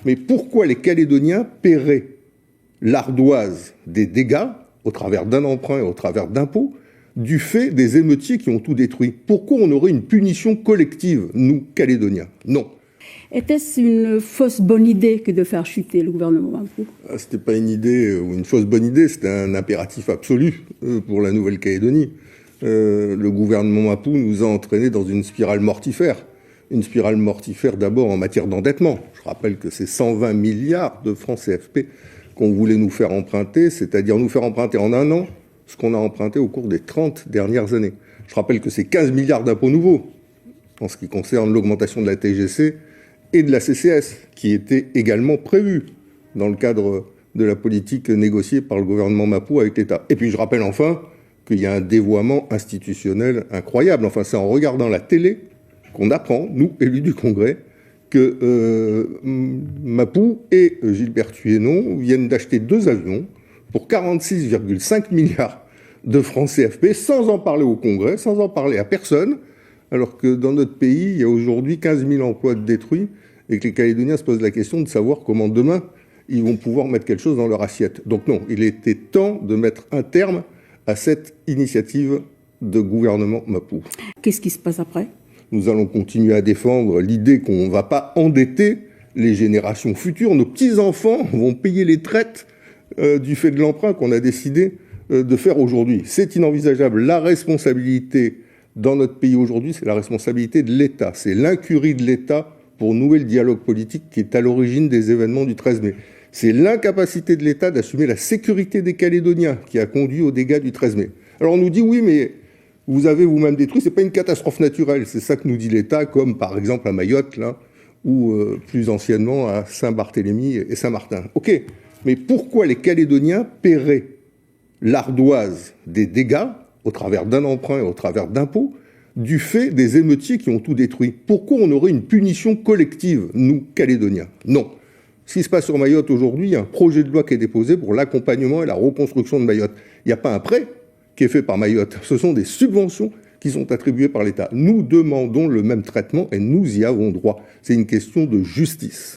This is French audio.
Mais pourquoi les Calédoniens paieraient l'ardoise des dégâts, au travers d'un emprunt et au travers d'impôts, du fait des émeutiers qui ont tout détruit? Pourquoi on aurait une punition collective, nous, Calédoniens? Non. Était-ce une fausse bonne idée que de faire chuter le gouvernement Mapou? C'était pas une idée ou une fausse bonne idée, c'était un impératif absolu pour la Nouvelle-Calédonie. Le gouvernement Mapou nous a entraînés dans une spirale mortifère. Une spirale mortifère d'abord en matière d'endettement. Je rappelle que c'est 120 milliards de francs CFP qu'on voulait nous faire emprunter, c'est-à-dire nous faire emprunter en un an ce qu'on a emprunté au cours des 30 dernières années. Je rappelle que c'est 15 milliards d'impôts nouveaux en ce qui concerne l'augmentation de la TGC et de la CCS, qui était également prévue dans le cadre de la politique négociée par le gouvernement Mapou avec l'État. Et puis je rappelle enfin qu'il y a un dévoiement institutionnel incroyable. Enfin, c'est en regardant la télé qu'on apprend, nous, élus du Congrès, que Mapou et Gilbert Thuénon viennent d'acheter 2 avions pour 46,5 milliards de francs CFP, sans en parler au Congrès, sans en parler à personne, alors que dans notre pays, il y a aujourd'hui 15 000 emplois détruits et que les Calédoniens se posent la question de savoir comment demain ils vont pouvoir mettre quelque chose dans leur assiette. Donc non, il était temps de mettre un terme à cette initiative de gouvernement Mapou. Qu'est-ce qui se passe après? Nous allons continuer à défendre l'idée qu'on ne va pas endetter les générations futures. Nos petits-enfants vont payer les traites du fait de l'emprunt qu'on a décidé de faire aujourd'hui. C'est inenvisageable. La responsabilité dans notre pays aujourd'hui, c'est la responsabilité de l'État. C'est l'incurie de l'État pour nouer le dialogue politique qui est à l'origine des événements du 13 mai. C'est l'incapacité de l'État d'assumer la sécurité des Calédoniens qui a conduit aux dégâts du 13 mai. Alors on nous dit oui, mais vous avez vous-même détruit, c'est pas une catastrophe naturelle. C'est ça que nous dit l'État, comme par exemple à Mayotte, là, ou plus anciennement à Saint-Barthélemy et Saint-Martin. Ok, mais pourquoi les Calédoniens paieraient l'ardoise des dégâts, au travers d'un emprunt et au travers d'impôts, du fait des émeutiers qui ont tout détruit? Pourquoi on aurait une punition collective, nous, Calédoniens? Non. Ce qui se passe sur Mayotte aujourd'hui, il y a un projet de loi qui est déposé pour l'accompagnement et la reconstruction de Mayotte. Il n'y a pas un prêt qui est fait par Mayotte. Ce sont des subventions qui sont attribuées par l'État. Nous demandons le même traitement et nous y avons droit. C'est une question de justice.